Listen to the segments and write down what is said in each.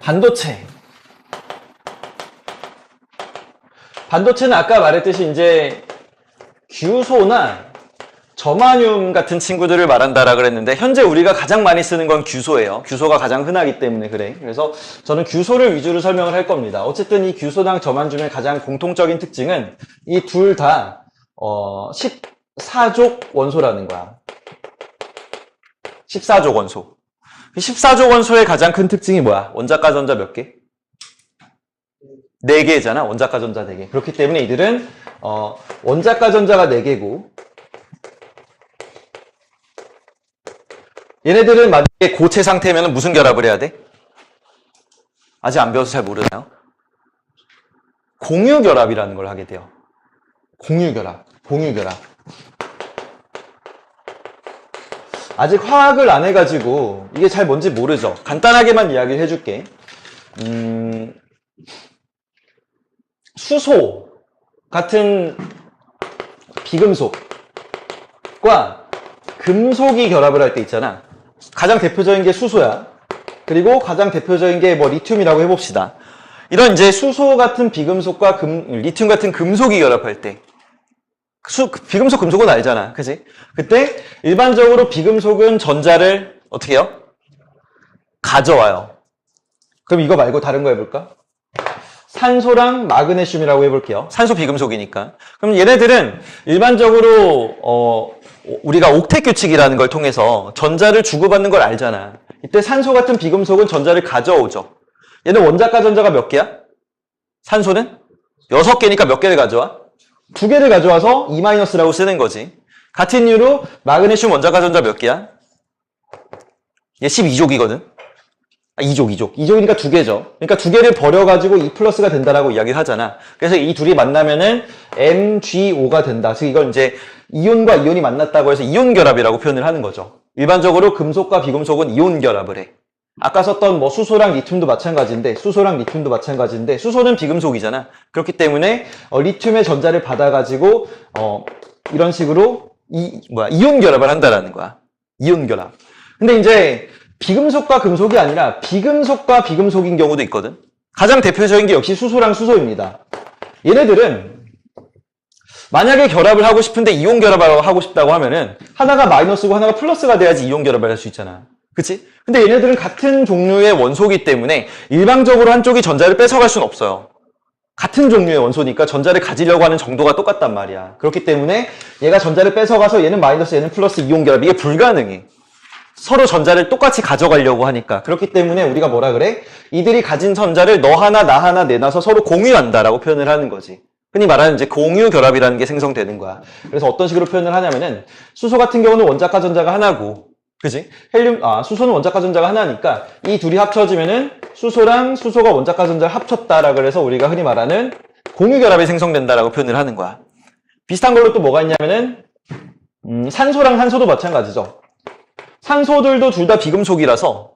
반도체. 반도체는 아까 말했듯이 이제 규소나 저마늄 같은 친구들을 말한다라 그랬는데 현재 우리가 가장 많이 쓰는 건 규소예요. 규소가 가장 흔하기 때문에 그래. 그래서 저는 규소를 위주로 설명을 할 겁니다. 어쨌든 이 규소랑 저마늄의 가장 공통적인 특징은 이 둘 다 14족 원소라는 거야. 14족 원소. 14족 원소의 가장 큰 특징이 뭐야? 원자과 전자 몇 개? 4개잖아. 원자과 전자 4개. 그렇기 때문에 이들은 원자과 전자가 4개고 얘네들은 만약에 고체 상태면 무슨 결합을 해야 돼? 아직 안 배워서 잘 모르나요? 공유결합이라는 걸 하게 돼요. 공유결합. 아직 화학을 안 해가지고 이게 잘 뭔지 모르죠. 간단하게만 이야기를 해줄게. 수소 같은 비금속과 금속이 결합을 할 때 있잖아. 가장 대표적인 게 수소야. 그리고 가장 대표적인 게 뭐 리튬이라고 해봅시다. 이런 이제 수소 같은 비금속과 리튬 같은 금속이 결합할 때 비금속 금속은 알잖아. 그지? 그때 일반적으로 비금속은 전자를 어떻게 해요? 가져와요. 그럼 이거 말고 다른 거 해볼까? 산소랑 마그네슘이라고 해볼게요. 산소 비금속이니까. 그럼 얘네들은 일반적으로 우리가 옥텟 규칙이라는 걸 통해서 전자를 주고받는 걸 알잖아. 이때 산소 같은 비금속은 전자를 가져오죠. 얘는 원자과 전자가 몇 개야? 산소는 6개니까 몇 개를 가져와? 2개를 가져와서 E-라고 쓰는 거지. 같은 이유로 마그네슘 원자과 전자 몇 개야? 얘 12족이거든. 2족이니까 2개죠. 그러니까 2개를 버려가지고 E+가 된다라고 이야기를 하잖아. 그래서 이 둘이 만나면은 MgO가 된다. 즉 이걸 이제 이온과 이온이 만났다고 해서 이온 결합이라고 표현을 하는 거죠. 일반적으로 금속과 비금속은 이온 결합을 해. 아까 썼던 뭐 수소랑 리튬도 마찬가지인데 수소는 비금속이잖아. 그렇기 때문에 리튬의 전자를 받아가지고 이런 식으로 이온 결합을 한다라는 거야. 이온 결합. 근데 이제 비금속과 금속이 아니라 비금속과 비금속인 경우도 있거든. 가장 대표적인 게 역시 수소랑 수소입니다. 얘네들은 만약에 결합을 하고 싶은데 이온 결합을 하고 싶다고 하면은 하나가 마이너스고 하나가 플러스가 돼야지 이온 결합을 할 수 있잖아. 그치? 근데 얘네들은 같은 종류의 원소이기 때문에 일방적으로 한쪽이 전자를 뺏어갈 수는 없어요. 같은 종류의 원소니까 전자를 가지려고 하는 정도가 똑같단 말이야. 그렇기 때문에 얘가 전자를 뺏어가서 얘는 마이너스 얘는 플러스 이온 결합 이게 불가능해. 서로 전자를 똑같이 가져가려고 하니까. 그렇기 때문에 우리가 뭐라 그래? 이들이 가진 전자를 너 하나 나 하나 내놔서 서로 공유한다라고 표현을 하는 거지. 흔히 말하는 이제 공유 결합이라는 게 생성되는 거야. 그래서 어떤 식으로 표현을 하냐면은 수소 같은 경우는 원자과 전자가 하나고, 그지? 수소는 원자과 전자가 하나니까 이 둘이 합쳐지면은 수소랑 수소가 원자과 전자를 합쳤다라 그래서 우리가 흔히 말하는 공유 결합이 생성된다라고 표현을 하는 거야. 비슷한 걸로 또 뭐가 있냐면은 산소랑 산소도 마찬가지죠. 산소들도 둘 다 비금속이라서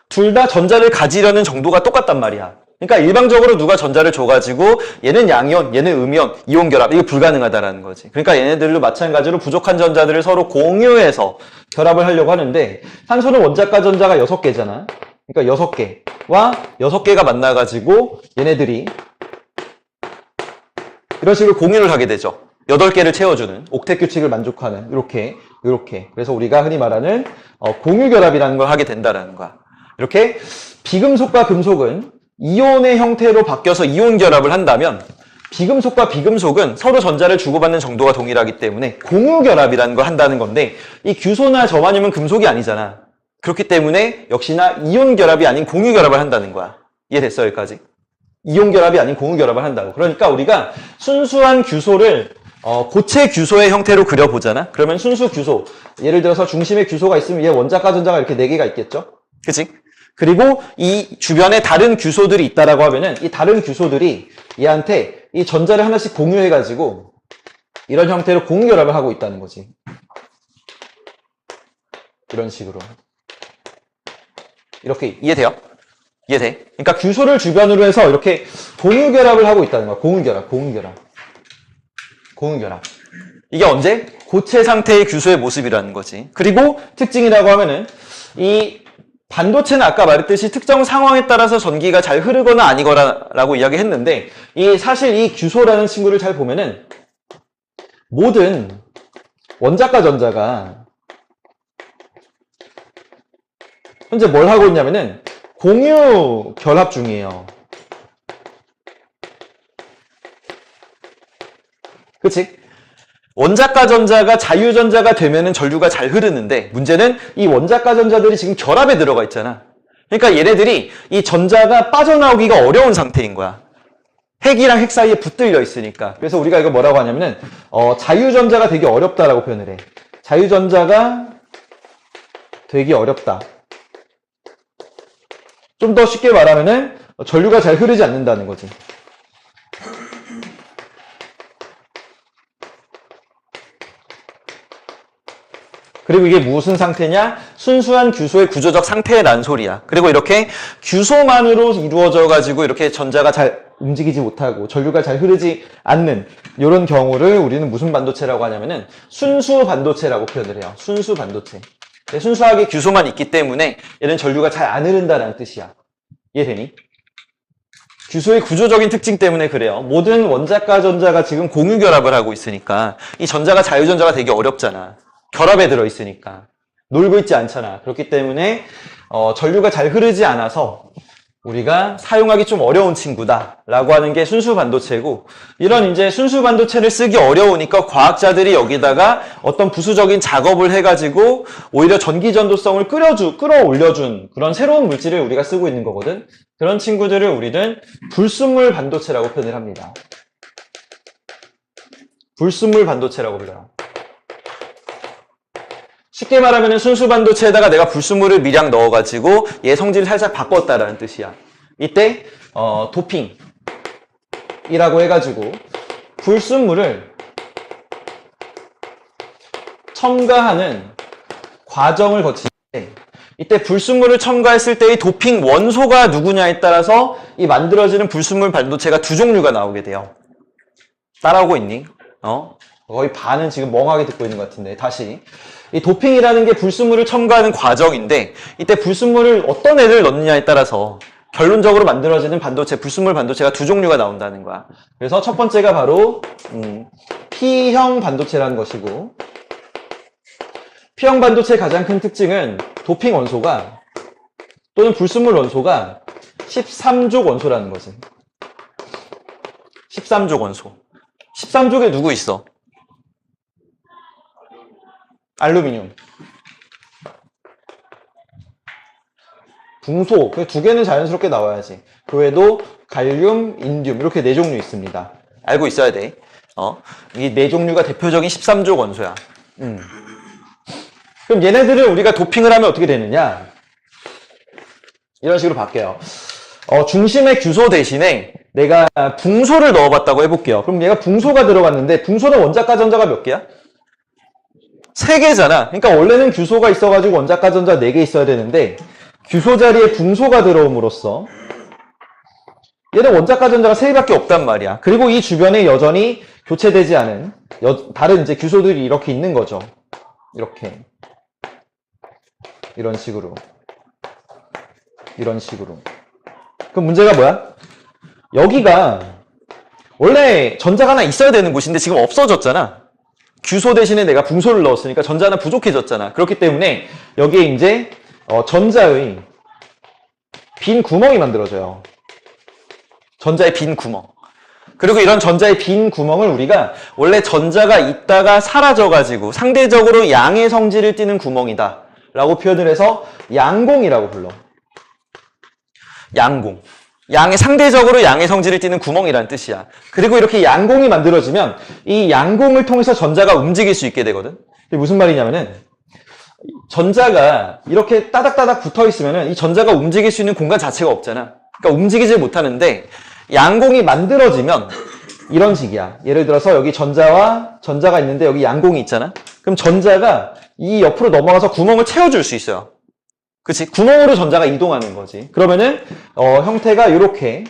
둘 다 전자를 가지려는 정도가 똑같단 말이야. 그러니까 일방적으로 누가 전자를 줘가지고 얘는 양이온, 얘는 음이온, 이온 결합 이게 불가능하다라는 거지. 그러니까 얘네들도 마찬가지로 부족한 전자들을 서로 공유해서 결합을 하려고 하는데 산소는 원자과 전자가 6개잖아. 그러니까 6개와 6개가 만나가지고 얘네들이 이런 식으로 공유를 하게 되죠. 8개를 채워주는 옥텟 규칙을 만족하는 이렇게 그래서 우리가 흔히 말하는 공유 결합이라는 걸 하게 된다라는 거야. 이렇게 비금속과 금속은 이온의 형태로 바뀌어서 이온 결합을 한다면 비금속과 비금속은 서로 전자를 주고받는 정도가 동일하기 때문에 공유 결합이라는 걸 한다는 건데 이 규소나 저마늄은 금속이 아니잖아. 그렇기 때문에 역시나 이온 결합이 아닌 공유 결합을 한다는 거야. 이해됐어 여기까지? 이온 결합이 아닌 공유 결합을 한다고. 그러니까 우리가 순수한 규소를 고체 규소의 형태로 그려보잖아. 그러면 순수 규소, 예를 들어서 중심에 규소가 있으면 얘 원자과 전자가 이렇게 4개가 있겠죠? 그치? 그리고 이 주변에 다른 규소들이 있다라고 하면은 이 다른 규소들이 얘한테 이 전자를 하나씩 공유해가지고 이런 형태로 공유 결합을 하고 있다는 거지. 이런 식으로. 이렇게 이해돼요? 이해돼? 그러니까 규소를 주변으로 해서 이렇게 공유 결합을 하고 있다는 거야. 공유 결합. 이게 언제? 고체 상태의 규소의 모습이라는 거지. 그리고 특징이라고 하면은 이 반도체는 아까 말했듯이 특정 상황에 따라서 전기가 잘 흐르거나 아니거나라고 이야기했는데 사실 이 규소라는 친구를 잘 보면은 모든 원자과 전자가 현재 뭘 하고 있냐면은 공유 결합 중이에요. 그치? 원자과 전자가 자유전자가 되면은 전류가 잘 흐르는데 문제는 이 원자과 전자들이 지금 결합에 들어가 있잖아. 그러니까 얘네들이 이 전자가 빠져나오기가 어려운 상태인 거야. 핵이랑 핵 사이에 붙들려 있으니까. 그래서 우리가 이거 뭐라고 하냐면은 자유전자가 되게 어렵다라고 표현을 해. 자유전자가 되게 어렵다. 좀 더 쉽게 말하면은 전류가 잘 흐르지 않는다는 거지. 그리고 이게 무슨 상태냐? 순수한 규소의 구조적 상태에 난 소리야. 그리고 이렇게 규소만으로 이루어져 가지고 이렇게 전자가 잘 움직이지 못하고 전류가 잘 흐르지 않는 이런 경우를 우리는 무슨 반도체라고 하냐면은 순수 반도체라고 표현을 해요. 순수 반도체. 순수하게 규소만 있기 때문에 얘는 전류가 잘 안 흐른다는 뜻이야. 이해되니? 규소의 구조적인 특징 때문에 그래요. 모든 원자과 전자가 지금 공유 결합을 하고 있으니까 이 전자가 자유전자가 되게 어렵잖아. 결합에 들어있으니까. 놀고 있지 않잖아. 그렇기 때문에 전류가 잘 흐르지 않아서 우리가 사용하기 좀 어려운 친구다라고 하는 게 순수 반도체고, 이런 이제 순수 반도체를 쓰기 어려우니까 과학자들이 여기다가 어떤 부수적인 작업을 해가지고 오히려 전기 전도성을 끌어올려준 그런 새로운 물질을 우리가 쓰고 있는 거거든. 그런 친구들을 우리는 불순물 반도체라고 표현을 합니다. 불순물 반도체라고 불러요. 쉽게 말하면 순수 반도체에다가 내가 불순물을 미량 넣어가지고 얘 성질을 살짝 바꿨다라는 뜻이야. 이때 도핑이라고 해가지고 불순물을 첨가하는 과정을 거치는데, 이때 불순물을 첨가했을 때의 도핑 원소가 누구냐에 따라서 이 만들어지는 불순물 반도체가 두 종류가 나오게 돼요. 따라오고 있니? 거의 반은 지금 멍하게 듣고 있는 것 같은데, 다시. 이 도핑이라는 게 불순물을 첨가하는 과정인데, 이때 불순물을 어떤 애를 넣느냐에 따라서 결론적으로 만들어지는 반도체, 불순물 반도체가 두 종류가 나온다는 거야. 그래서 첫 번째가 바로 P형 반도체라는 것이고, P형 반도체의 가장 큰 특징은 도핑 원소가 또는 불순물 원소가 13족 원소라는 거지. 13족 원소. 13족에 누구 있어? 알루미늄. 붕소. 그 두 개는 자연스럽게 나와야지. 그 외에도 갈륨, 인듐 이렇게 네 종류 있습니다. 알고 있어야 돼. 이 네 종류가 대표적인 13족 원소야. 그럼 얘네들을 우리가 도핑을 하면 어떻게 되느냐? 이런 식으로 바뀌어요. 중심의 규소 대신에 내가 붕소를 넣어봤다고 해볼게요. 그럼 얘가 붕소가 들어갔는데, 붕소는 원자과 전자가 몇 개야? 3개잖아. 그러니까 원래는 규소가 있어가지고 원자과 전자 4개 있어야 되는데, 규소 자리에 붕소가 들어옴으로써 얘는 원자과 전자가 3개밖에 없단 말이야. 그리고 이 주변에 여전히 교체되지 않은 다른 이제 규소들이 이렇게 있는 거죠. 이렇게. 이런 식으로. 그럼 문제가 뭐야? 여기가 원래 전자가 하나 있어야 되는 곳인데 지금 없어졌잖아. 규소 대신에 내가 붕소를 넣었으니까 전자 하나 부족해졌잖아. 그렇기 때문에 여기에 이제 전자의 빈 구멍이 만들어져요. 전자의 빈 구멍. 그리고 이런 전자의 빈 구멍을 우리가 원래 전자가 있다가 사라져가지고 상대적으로 양의 성질을 띠는 구멍이다 라고 표현을 해서 양공이라고 불러. 양공. 상대적으로 양의 성질을 띠는 구멍이라는 뜻이야. 그리고 이렇게 양공이 만들어지면 이 양공을 통해서 전자가 움직일 수 있게 되거든. 이게 무슨 말이냐면은, 전자가 이렇게 따닥따닥 붙어 있으면은 이 전자가 움직일 수 있는 공간 자체가 없잖아. 그러니까 움직이질 못하는데, 양공이 만들어지면 이런 식이야. 예를 들어서 여기 전자와 전자가 있는데 여기 양공이 있잖아. 그럼 전자가 이 옆으로 넘어가서 구멍을 채워줄 수 있어요. 그치? 구멍으로 전자가 이동하는 거지. 그러면은 형태가 이렇게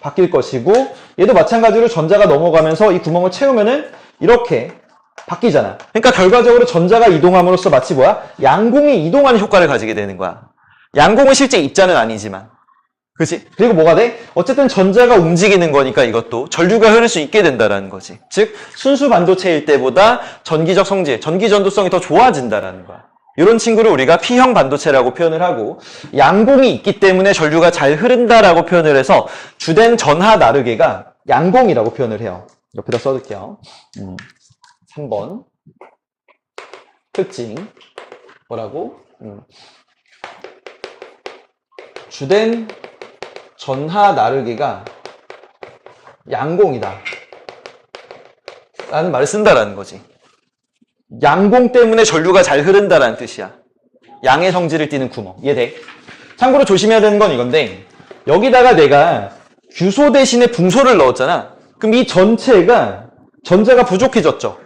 바뀔 것이고, 얘도 마찬가지로 전자가 넘어가면서 이 구멍을 채우면은 이렇게 바뀌잖아. 그러니까 결과적으로 전자가 이동함으로써 마치 뭐야? 양공이 이동하는 효과를 가지게 되는 거야. 양공은 실제 입자는 아니지만. 그치? 그리고 뭐가 돼? 어쨌든 전자가 움직이는 거니까 이것도 전류가 흐를 수 있게 된다라는 거지. 즉, 순수 반도체일 때보다 전기적 성질, 전기 전도성이 더 좋아진다라는 거야. 이런 친구를 우리가 P형 반도체라고 표현을 하고, 양공이 있기 때문에 전류가 잘 흐른다라고 표현을 해서 주된 전하 나르게가 양공이라고 표현을 해요. 옆에다 써둘게요. 3번. 특징. 뭐라고? 주된 전하 나르기가 양공이다 라는 말을 쓴다라는 거지. 양공 때문에 전류가 잘 흐른다라는 뜻이야. 양의 성질을 띠는 구멍. 이해돼? 참고로 조심해야 되는 건 이건데, 여기다가 내가 규소 대신에 붕소를 넣었잖아. 그럼 이 전체가 전자가 부족해졌죠.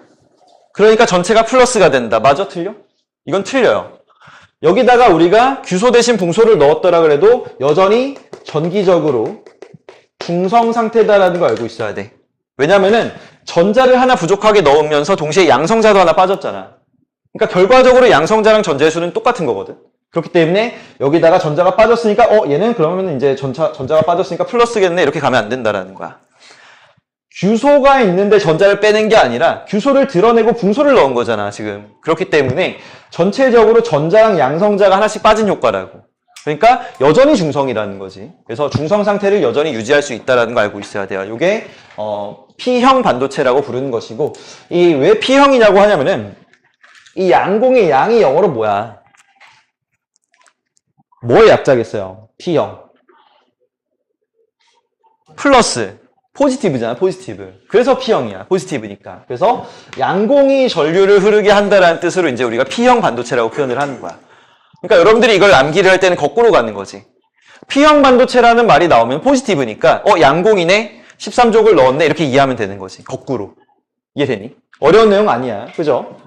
그러니까 전체가 플러스가 된다. 맞아? 틀려? 이건 틀려요. 여기다가 우리가 규소 대신 붕소를 넣었더라 그래도 여전히 전기적으로 중성 상태다라는 걸 알고 있어야 돼. 왜냐면은 전자를 하나 부족하게 넣으면서 동시에 양성자도 하나 빠졌잖아. 그러니까 결과적으로 양성자랑 전자의 수는 똑같은 거거든. 그렇기 때문에 여기다가 전자가 빠졌으니까 얘는 그러면 이제 전자가 빠졌으니까 플러스겠네 이렇게 가면 안 된다라는 거야. 규소가 있는데 전자를 빼낸 게 아니라 규소를 드러내고 붕소를 넣은 거잖아 지금. 그렇기 때문에 전체적으로 전자랑 양성자가 하나씩 빠진 효과라고. 그러니까 여전히 중성이라는 거지. 그래서 중성 상태를 여전히 유지할 수 있다는 걸 알고 있어야 돼요. 이게 P형 반도체라고 부르는 것이고, 이 왜 P형이냐고 하냐면은 이 양공의 양이 영어로 뭐야? 뭐의 약자겠어요? P형. 플러스. 포지티브잖아, 포지티브. 그래서 P형이야, 포지티브니까. 그래서 양공이 전류를 흐르게 한다라는 뜻으로 이제 우리가 P형 반도체라고 표현을 하는 거야. 그러니까 여러분들이 이걸 암기를 할 때는 거꾸로 가는 거지. P형 반도체라는 말이 나오면 포지티브니까 양공이네, 13족을 넣었네 이렇게 이해하면 되는 거지. 거꾸로. 이해되니? 어려운 내용 아니야. 그죠?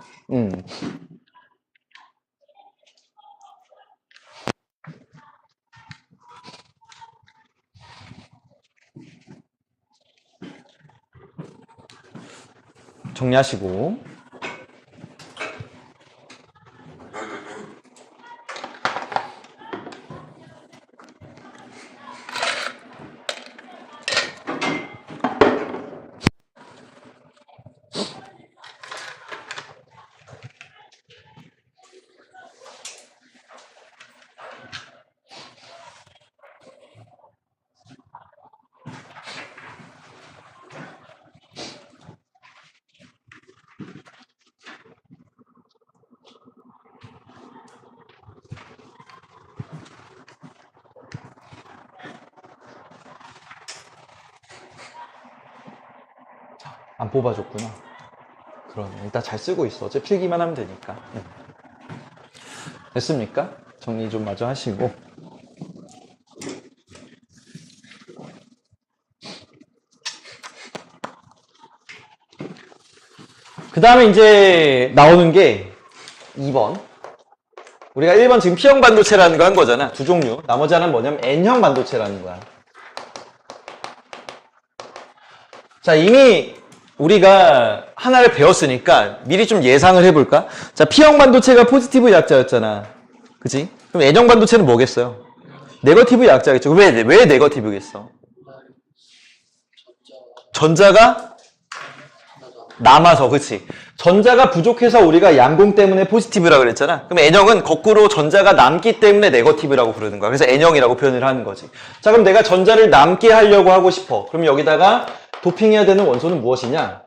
정리하시고. 안 뽑아줬구나. 그러네. 일단 잘 쓰고 있어. 어차피 필기만 하면 되니까. 됐습니까? 정리 좀 마저 하시고. 그 다음에 이제 나오는 게 2번. 우리가 1번 지금 P형 반도체라는 거 한 거잖아. 두 종류. 나머지 하나는 뭐냐면 N형 반도체라는 거야. 자, 이미 우리가 하나를 배웠으니까 미리 좀 예상을 해볼까? 자, P형 반도체가 포지티브 약자였잖아. 그치? 그럼 N형 반도체는 뭐겠어요? 네거티브 약자겠죠. 왜 네거티브겠어? 전자가 남아서, 그치? 전자가 부족해서 우리가 양공 때문에 포지티브라 그랬잖아. 그럼 N형은 거꾸로 전자가 남기 때문에 네거티브라고 부르는 거야. 그래서 N형이라고 표현을 하는 거지. 자, 그럼 내가 전자를 남게 하려고 하고 싶어. 그럼 여기다가 도핑해야 되는 원소는 무엇이냐?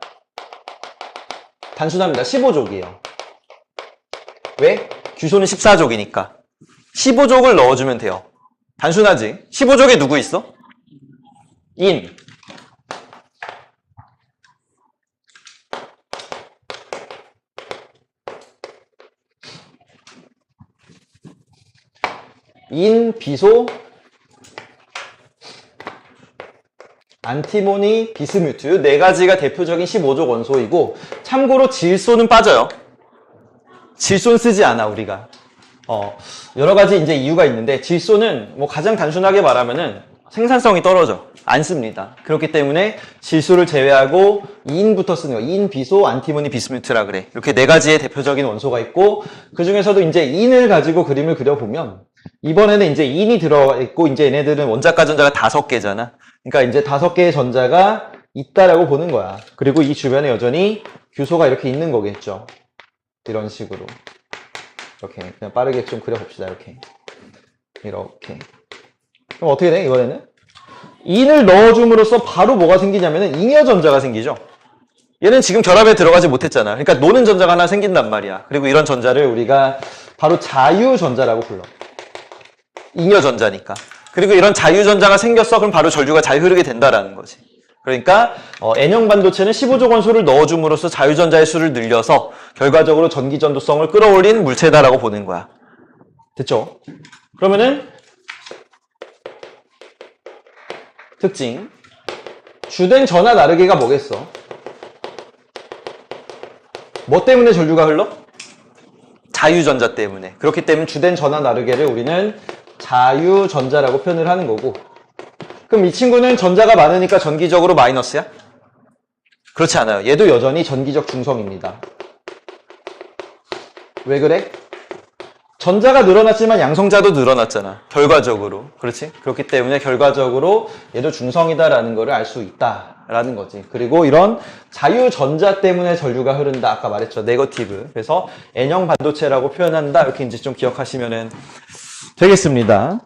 단순합니다. 15족이에요. 왜? 규소는 14족이니까. 15족을 넣어주면 돼요. 단순하지? 15족에 누구 있어? 인. 인, 비소, 안티모니, 비스뮤트 네 가지가 대표적인 15족 원소이고, 참고로 질소는 빠져요. 질소는 쓰지 않아 우리가. 여러 가지 이제 이유가 있는데, 질소는 뭐 가장 단순하게 말하면은 생산성이 떨어져. 안 씁니다. 그렇기 때문에 질소를 제외하고 인부터 쓰는 거. 인, 비소, 안티모니, 비스뮤트라 그래. 이렇게 네 가지의 대표적인 원소가 있고, 그 중에서도 이제 인을 가지고 그림을 그려보면 이번에는 이제 인이 들어있고, 이제 얘네들은 원자과 전자가 5개잖아. 그러니까 이제 5개의 전자가 있다라고 보는 거야. 그리고 이 주변에 여전히 규소가 이렇게 있는 거겠죠. 이런 식으로. 이렇게. 그냥 빠르게 좀 그려봅시다. 이렇게. 이렇게. 그럼 어떻게 돼, 이번에는? 인을 넣어줌으로써 바로 뭐가 생기냐면은 잉여 전자가 생기죠. 얘는 지금 결합에 들어가지 못했잖아. 그러니까 노는 전자가 하나 생긴단 말이야. 그리고 이런 전자를 우리가 바로 자유전자라고 불러. 잉여 전자니까. 그리고 이런 자유전자가 생겼어. 그럼 바로 전류가 잘 흐르게 된다라는 거지. 그러니까 N형 반도체는 15조 권소를 넣어줌으로써 자유전자의 수를 늘려서 결과적으로 전기전도성을 끌어올린 물체다라고 보는 거야. 됐죠? 그러면은 특징. 주된 전하 나르게가 뭐겠어? 뭐 때문에 전류가 흘러? 자유전자 때문에. 그렇기 때문에 주된 전하 나르게를 우리는 자유전자라고 표현을 하는 거고. 그럼 이 친구는 전자가 많으니까 전기적으로 마이너스야? 그렇지 않아요. 얘도 여전히 전기적 중성입니다. 왜 그래? 전자가 늘어났지만 양성자도 늘어났잖아. 결과적으로. 그렇지? 그렇기 때문에 결과적으로 얘도 중성이다라는 거를 알 수 있다라는 거지. 그리고 이런 자유전자 때문에 전류가 흐른다. 아까 말했죠. 네거티브. 그래서 N형 반도체라고 표현한다. 이렇게 이제 좀 기억하시면 되겠습니다.